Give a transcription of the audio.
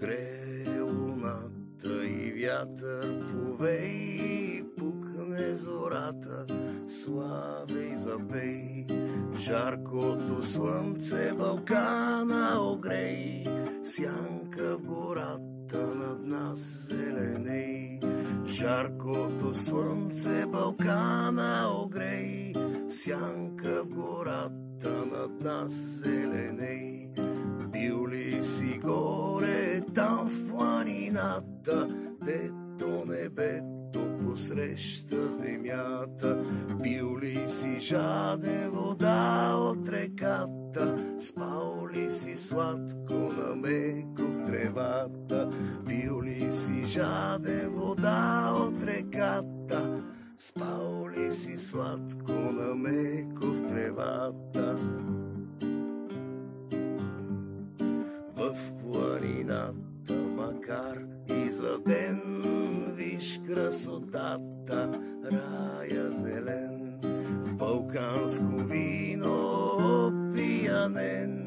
Грее луната и вятър повей, пукне зората, славей запей. Жаркото слънце Балкана огрей, сянка в гората над нас зеленей. Жаркото слънце Балкана огрей, сянка в гората над нас зеленей. Бил ли си горе там в планината, дето небето посреща земята? Бил ли си жаден вода от реката, спал ли си сладко на меко в тревата? Бил ли си жаден вода от реката, спал ли си сладко на меко в тревата? В планината, макар и за ден, виж красотата, рая зелен, в балканско вино опиянен.